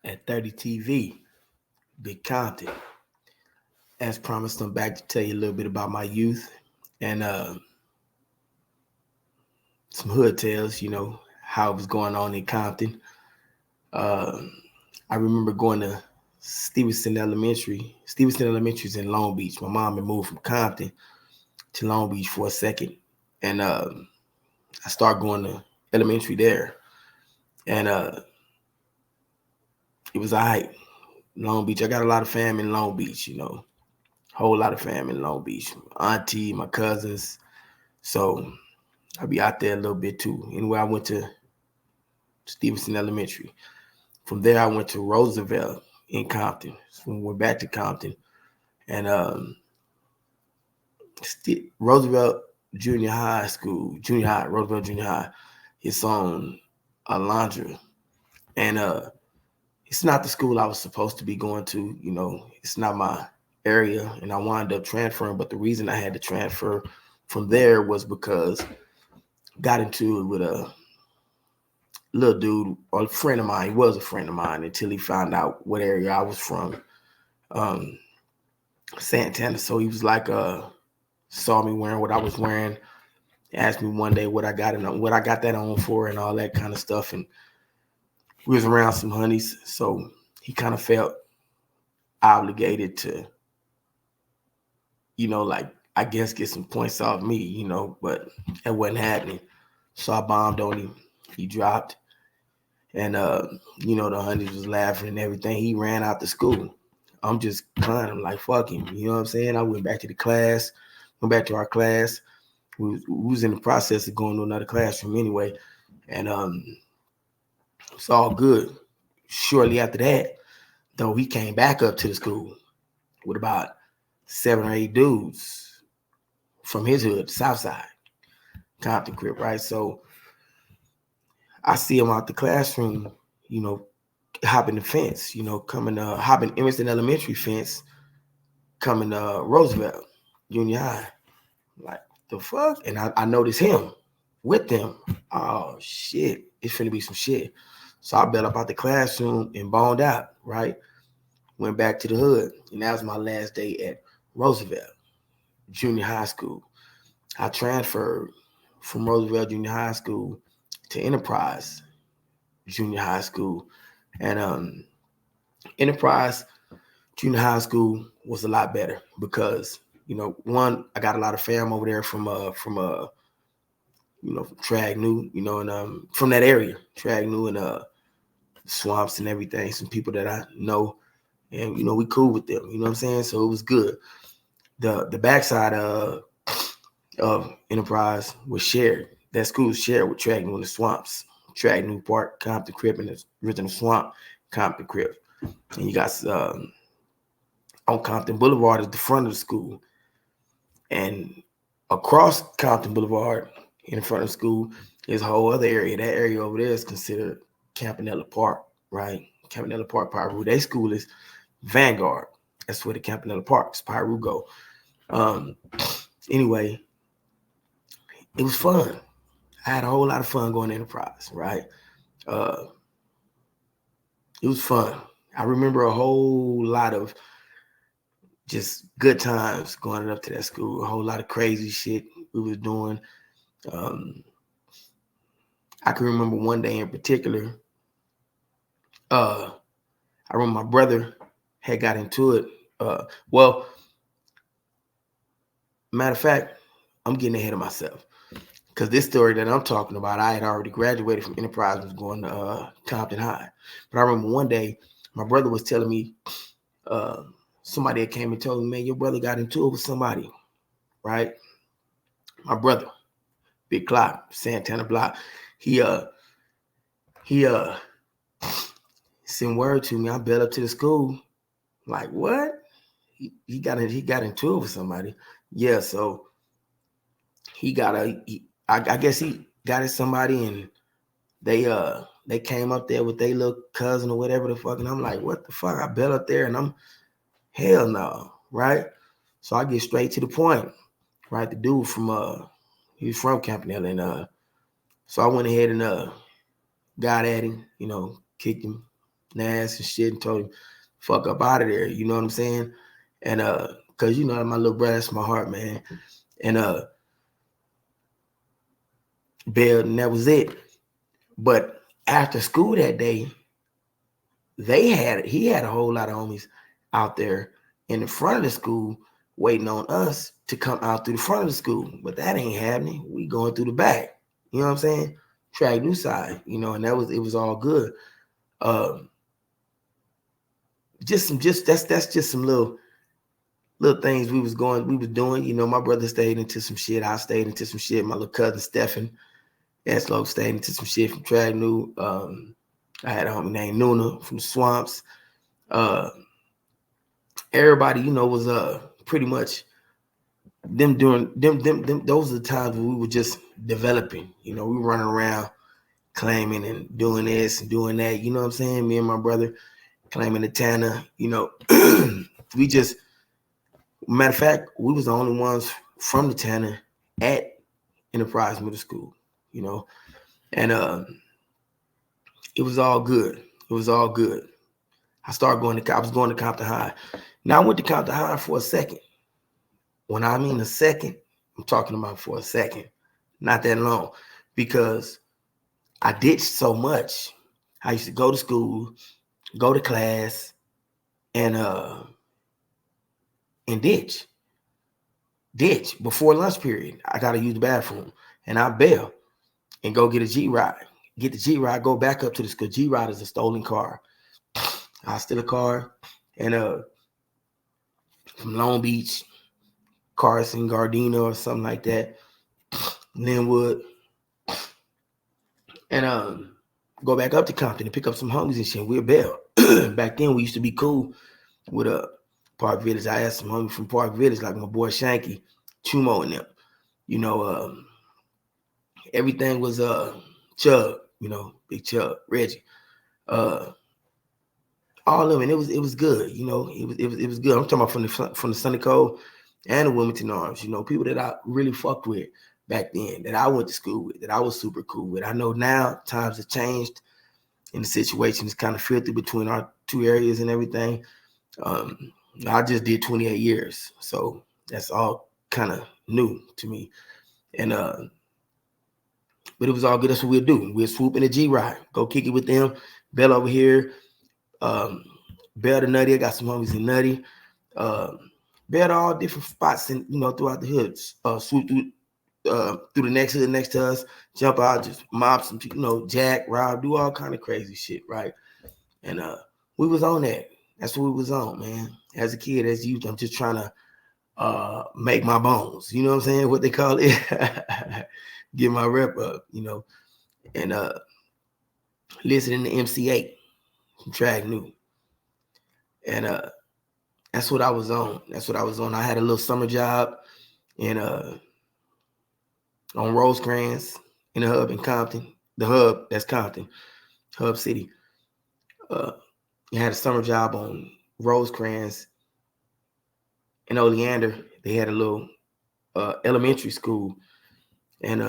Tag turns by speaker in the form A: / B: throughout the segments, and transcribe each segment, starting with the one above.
A: at 30 TV, Big Compton. As promised, I'm back to tell you a little bit about my youth and some hood tales, how it was going on in Compton. Uh, I remember going to Stevenson Elementary. Stevenson Elementary is in Long Beach. My mom had moved from Compton to Long Beach for a second. And I started going to elementary there. And it was all right. Long Beach. I got a lot of fam in Long Beach, whole lot of fam in Long Beach. My auntie, my cousins. So I'll be out there a little bit too. Anyway, I went to Stevenson Elementary. From there, I went to Roosevelt in Compton. So we went back to Compton. And Roosevelt Junior High School, Roosevelt Junior High, it's on Alondra. And it's not the school I was supposed to be going to. It's not my area. And I wound up transferring. But the reason I had to transfer from there was because I got into it with a little dude, or a friend of mine. He was a friend of mine until he found out what area I was from, Santana. So he was like, saw me wearing what I was wearing, asked me one day what I got that on for and all that kind of stuff. And we was around some honeys, so he kind of felt obligated to, like, I guess get some points off me, but that wasn't happening. So I bombed on him. He dropped. And, the honeys was laughing and everything. He ran out the school. I'm just crying. I'm like, fuck him. You know what I'm saying? I went back to our class. We was in the process of going to another classroom anyway. And it's all good. Shortly after that, though, he came back up to the school with about 7 or 8 dudes from his hood, South Side, Compton Crip, right? So I see him out the classroom, hopping the fence, hopping Emerson Elementary fence, coming Roosevelt Junior High. Like, the fuck? And I noticed him with them. Oh, shit. It's finna be some shit. So I bailed up out the classroom and boned out, right? Went back to the hood. And that was my last day at Roosevelt Junior High School. I transferred from Roosevelt Junior High School to Enterprise Junior High School. And Enterprise Junior High School was a lot better because, one, I got a lot of fam over there from Tragnew, and from that area, Tragnew and Swamps and everything. Some people that I know, and we cool with them. You know what I'm saying? So it was good. The backside of Enterprise was shared. That school was shared with Tragnew and the Swamps. Tragnew Park, Compton Crip, and the original Swamp, Compton Crip. And you got on Compton Boulevard is the front of the school. And across Compton Boulevard in front of the school is a whole other area. That area over there is considered Campanella Park, right? Campanella Park, Pyru. Their school is Vanguard. That's where the Campanella Park's Pyru go. Anyway, it was fun. I had a whole lot of fun going to Enterprise, right? It was fun. I remember a whole lot of just good times going up to that school. A whole lot of crazy shit we was doing. I can remember one day in particular. I remember my brother had got into it. Well, matter of fact, I'm getting ahead of myself because this story that I'm talking about, I had already graduated from Enterprise and was going to Compton High. But I remember one day my brother was telling me, somebody that came and told me, man, your brother got into it with somebody, right? My brother, Big Clock, Santana Block, he sent word to me. I bailed up to the school. Like, what? He got into it with somebody. Yeah, so I guess he got it somebody, and they came up there with their little cousin or whatever the fuck, and I'm like, what the fuck? I bailed up there, and I'm hell no, right? So I get straight to the point, right? The dude from he's from Campanella, and so I went ahead and got at him, kicked him, ass and shit and told him, fuck up out of there. You know what I'm saying? And cause you know my little brother, that's my heart, man. And bailed, and that was it. But after school that day, he had a whole lot of homies out there in the front of the school waiting on us to come out through the front of the school. But that ain't happening. We going through the back. You know what I'm saying? Track new side, you know, and it was all good. That's just some little things we was doing. You know, my brother stayed into some shit. I stayed into some shit. My little cousin Stephen Eslo stayed into some shit from track new. I had a homie named Nuna from the Swamps. Everybody, you know, was pretty much them doing them. Those are the times when we were just developing. You know, we were running around claiming and doing this and doing that. You know what I'm saying? Me and my brother claiming the Tanner. You know, we just, matter of fact, we was the only ones from the Tanner at Enterprise Middle School. You know, and it was all good. It was all good. I was going to Compton High. Now I went to Compton High for a second. When I mean a second, I'm talking about for a second, not that long, because I ditched so much. I used to go to school, go to class, and ditch before lunch period. I gotta use the bathroom, and I bail and go get a G ride. Get the G ride, go back up to the school. G ride is a stolen car. I steal a car, and from Long Beach, Carson, Gardena, or something like that, Linwood, and go back up to Compton and pick up some homies and shit. We're bail. Back then, we used to be cool with Park Village. I had some homies from Park Village, like my boy Shanky, Chumo, and them. You know, everything was Chug. You know, Big Chug, Reggie, all of them, and it was good. You know, it was good. I'm talking about from the Sunny Cove and the Wilmington Arms. You know, people that I really fucked with back then, that I went to school with, that I was super cool with. I know now times have changed, and the situation is kind of filthy between our two areas and everything. I just did 28 years, so that's all kind of new to me, and but it was all good. That's what we'll do. We'll swoop in a G ride, go kick it with them. Bell over here, Bell to Nutty. I got some homies in Nutty. Bell to all different spots and throughout the hoods. Swoop through the next hood next to us, jump out, just mob some, jack, rob, do all kind of crazy shit, right? And we was on that. That's what we was on, man. As a kid, as a youth, I'm just trying to make my bones. You know what I'm saying? What they call it. Get my rep up, and listening to MC8 from Track New. And that's what I was on. I had a little summer job in on Rosecrans in the hub in Compton. The hub, that's Compton, Hub City. I had a summer job on Rosecrans in Oleander. They had a little elementary school, and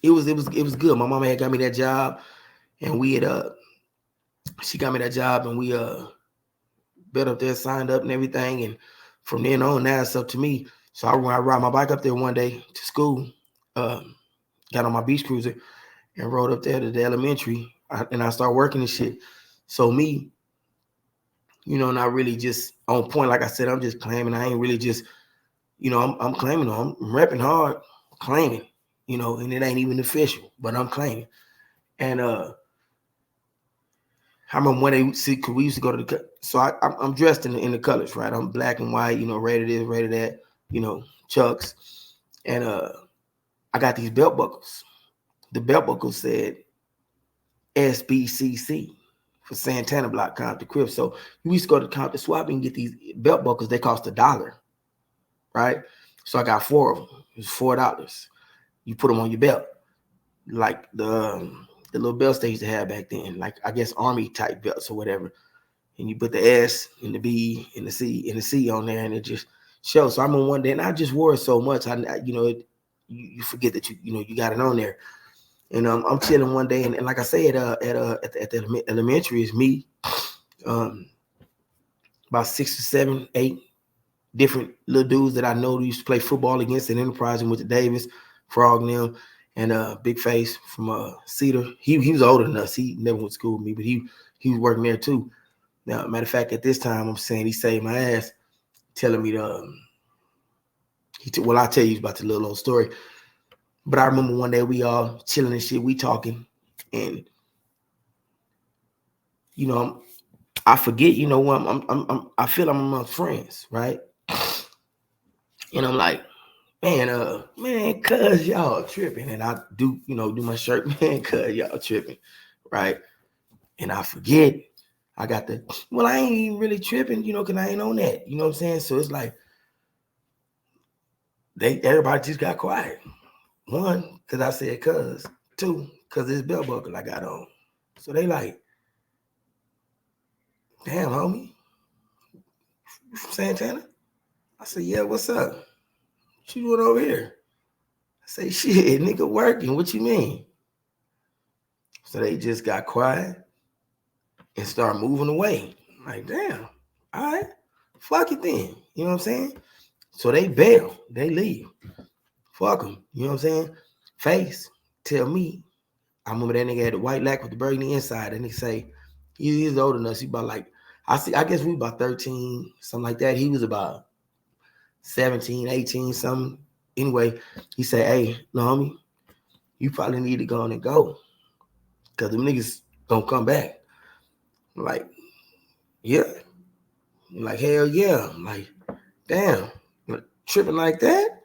A: it was good. My mama had got me that job, and we had she got me that job, and we bet up there, signed up and everything, and from then on, now it's up to me. So I ride my bike up there one day to school, got on my beach cruiser and rode up there to the elementary, and I started working and shit. So me, not really just on point. Like I said, I'm just claiming. I ain't really just, I'm claiming. I'm repping hard, claiming, and it ain't even official, but I'm claiming. And I remember when they see, cause we used to go to the, so I'm dressed in the colors, right? I'm black and white, rated this, rated that, Chucks, and I got these belt buckles. The belt buckle said SBCC for Santana Block, Compton Crib. So we used to go to Compton Swap and get these belt buckles. They cost $1, right? So I got 4 of them. It was $4. You put them on your belt, like the little belts they used to have back then, like I guess army type belts or whatever. And you put the S and the B and the C on there, and it just shows. So I'm on one day, and I just wore it so much, you forget that you got it on there. And I'm chilling one day, and like I said, at the elementary, is me, about 6 or 7, 8 different little dudes that I know who used to play football against at Enterprise and went to Davis, Frog and them, and Big Face from Cedar. He was older than us. He never went to school with me, but he was working there too. Now, matter of fact, at this time, I'm saying he saved my ass, telling me I'll tell you about the little old story. But I remember one day we all chilling and shit, we talking, and I forget, I feel I'm amongst friends, right? And I'm like, man, cuz y'all tripping. And I do my shirt, man, cuz y'all tripping, right? And I forget, I got I ain't even really tripping, because I ain't on that. You know what I'm saying? So it's like, everybody just got quiet. One, because I said cuz. Two, because this belt buckle I got on. So they like, damn, homie, you from Santana? I said, yeah, what's up? What you doing over here? I say, shit, nigga working. What you mean? So they just got quiet and start moving away. I'm like, damn, all right, fuck it then. You know what I'm saying? So they bail, they leave. Fuck them. You know what I'm saying? Face, tell me. I remember that nigga had the white lack with the burgundy inside. And they say, he's older than us. He about like, I guess we about 13, something like that. He was about 17, 18, something. Anyway, he said, hey, no, homie, you probably need to go on and go. Because them niggas don't come back. I'm like, yeah. I'm like, hell yeah. I'm like, damn, tripping like that?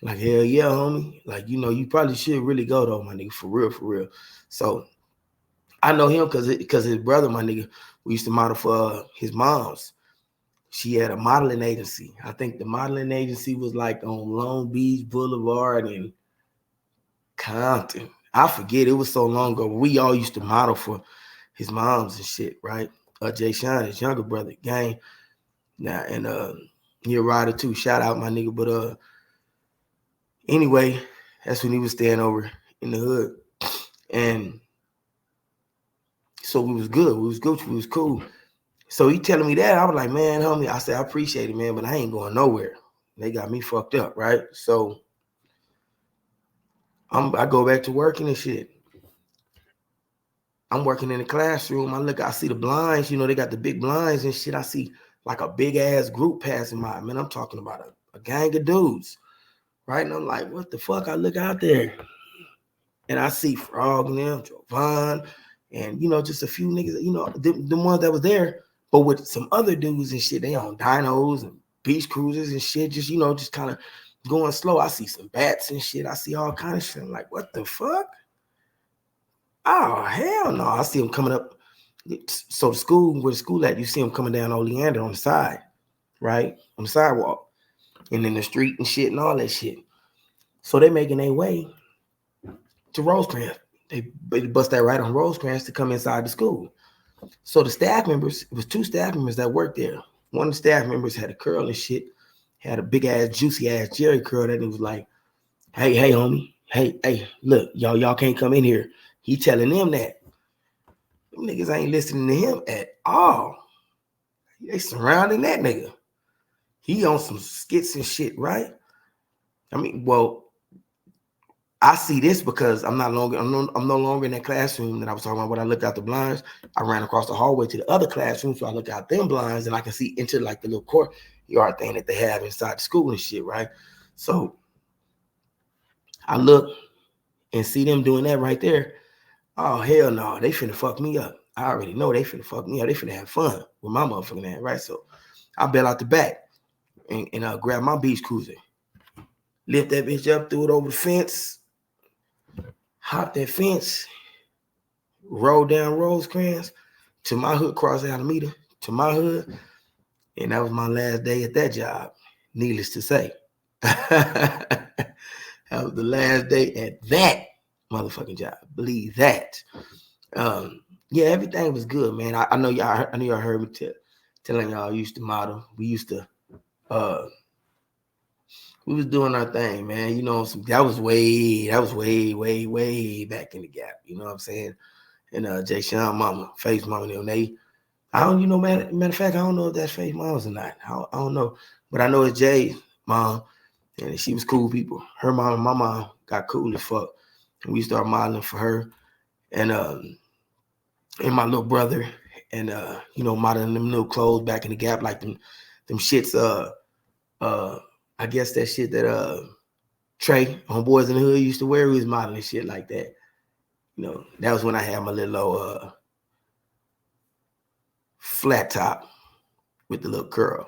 A: Like, hell yeah, homie. Like, you probably should really go though, my nigga, for real, for real. So I know him because his brother, my nigga, we used to model for his mom's. She had a modeling agency. I think the modeling agency was like on Long Beach Boulevard and Compton. I forget. It was so long ago. We all used to model for his mom's and shit, right? Jay Sean, his younger brother, gang. Now, and he a rider too. Shout out my nigga. But anyway, that's when he was staying over in the hood. And so we was good. We was Gucci. We was cool. So he telling me that. I was like, man, homie, I said, I appreciate it, man, but I ain't going nowhere. They got me fucked up, right? So I go back to working and shit. I'm working in the classroom. I see the blinds, they got the big blinds and shit. I see like a big ass group passing by. Man, I'm talking about a gang of dudes, right? And I'm like, what the fuck? I look out there and I see Frog and them, Jovan, and just a few niggas, the ones that was there, but with some other dudes and shit. They on dynos and beach cruisers and shit, just kind of going slow. I see some bats and shit. I see all kind of shit. I'm like, what the fuck? Oh, hell no. I see them coming up. So where the school at, you see them coming down Oleander on the side, right? On the sidewalk. And in the street and shit and all that shit. So they making their way to Rosecrans. They bust that right on Rosecrans to come inside the school. So the staff members, it was 2 staff members that worked there. One of the staff members had a curl and shit, had a big ass, juicy ass Jerry curl that it was like, hey, homie, hey, look, y'all can't come in here. He telling them that. Them niggas ain't listening to him at all. They surrounding that nigga. He on some skits and shit, right? I mean, well, I see this because I'm no longer in that classroom that I was talking about. When I looked out the blinds, I ran across the hallway to the other classroom, so I look out them blinds and I can see into like the little courtyard thing that they have inside the school and shit, right? So I look and see them doing that right there. Oh, hell no, they finna fuck me up. I already know they finna fuck me up. They finna have fun with my motherfucking ass, right? So I bail out the back and grab my beach cruiser, lift that bitch up, threw it over the fence, hop that fence, roll down Rosecrans to my hood, cross Alameda to my hood, and that was my last day at that job. Needless to say, that was the last day at that motherfucking job. Believe that. Yeah, everything was good, man. I know y'all heard me telling y'all I used to model. We used to we was doing our thing, man. You know, that was way back in the gap. You know what I'm saying? And Jay Sean mama, Face mama, them, I don't, matter of fact, I don't know if that's Face mom's or not. I don't know. But I know it's Jay's mom, and she was cool people. Her mom and my mom got cool as fuck. And we started modeling for her and my little brother, and modeling them little clothes back in the gap, like them shits, I guess that shit that Trey on Boys in the Hood used to wear. We was modeling shit like that. That was when I had my little flat top with the little curl.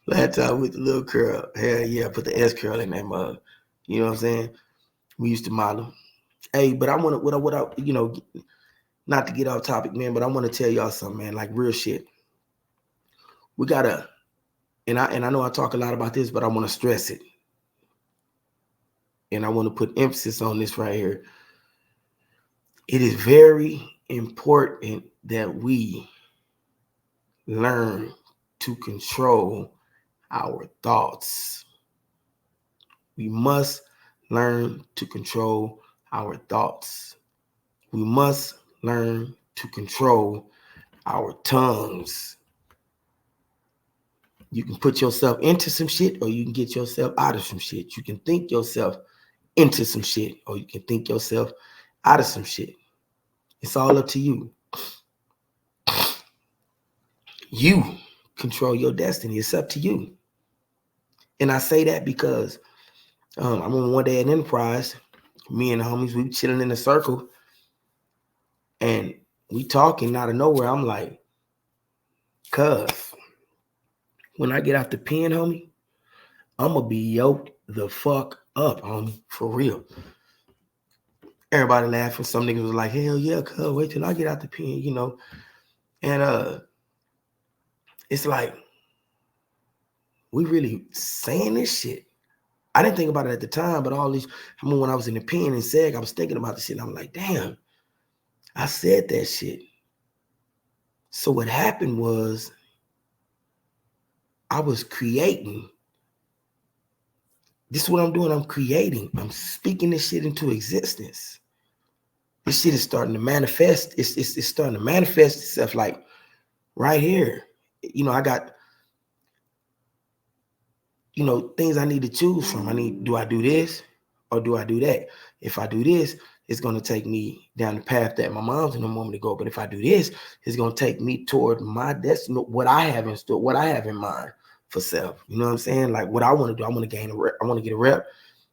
A: Flat top with the little curl. Hell yeah, put the S curl in that mug. You know what I'm saying? We used to model. Hey, but I want to, not to get off topic, man, but I want to tell y'all something, man, like real shit. We gotta, and I know I talk a lot about this, but I want to stress it. And I want to put emphasis on this right here. It is very important that we learn to control our thoughts. We must learn to control our thoughts. We must learn to control our tongues. You can put yourself into some shit, or you can get yourself out of some shit. You can think yourself into some shit, or you can think yourself out of some shit. It's all up to you. You control your destiny. It's up to you. And I say that because I remember one day at Enterprise, me and the homies, we chilling in a circle, and we talking out of nowhere. I'm like, cuz, when I get out the pen, homie, I'm going to be yoked the fuck up, homie, for real. Everybody laughing. Some niggas was like, hell yeah, cuz, wait till I get out the pen, And it's like, we really saying this shit. I didn't think about it at the time, but when I was in the pen and SEG, I was thinking about this shit, and I'm like, damn, I said that shit. So what happened was, I was creating. This is what I'm doing. I'm creating. I'm speaking this shit into existence. This shit is starting to manifest. It's starting to manifest itself, like right here. I got, things I need to choose from. Do I do this or do I do that? If I do this, it's going to take me down the path that my mom's in a moment to go. But if I do this, it's going to take me toward my destiny, what I have in store, what I have in mind for self. You know what I'm saying? Like what I want to do, I want to gain a rep. I want to get a rep.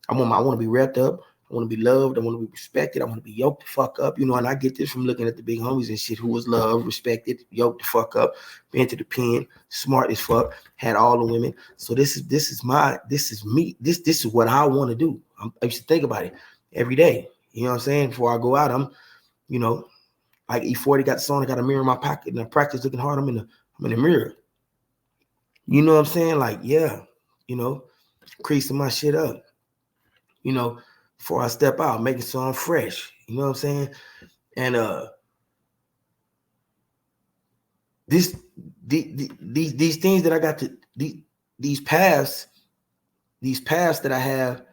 A: I want to be repped up. I want to be loved. I want to be respected. I want to be yoked the fuck up. And I get this from looking at the big homies and shit who was loved, respected, yoked the fuck up, been to the pen, smart as fuck, had all the women. So this is me. This is what I want to do. I used to think about it every day. You know what I'm saying? Before I go out, I'm, like E40 got the song, I got a mirror in my pocket, and I practice looking hard. I'm in the mirror. You know what I'm saying? Like, yeah, creasing my shit up. Before I step out, making sure I'm fresh. You know what I'm saying? And these things that I got to these paths that I have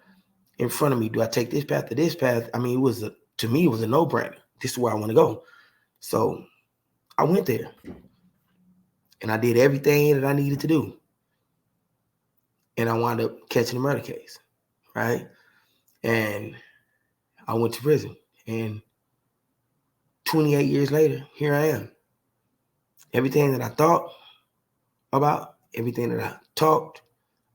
A: in front of me. Do I take this path or this path? I mean, to me, it was a no-brainer. This is where I want to go. So I went there. And I did everything that I needed to do. And I wound up catching a murder case. Right? And I went to prison. And 28 years later, here I am. Everything that I thought about, everything that I talked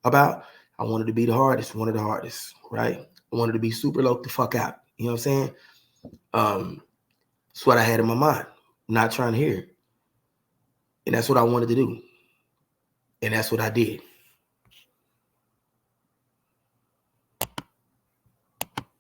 A: about, I wanted to be the hardest, one of the hardest, right? I wanted to be super low the fuck out. You know what I'm saying? That's what I had in my mind. Not trying to hear it. And that's what I wanted to do. And that's what I did.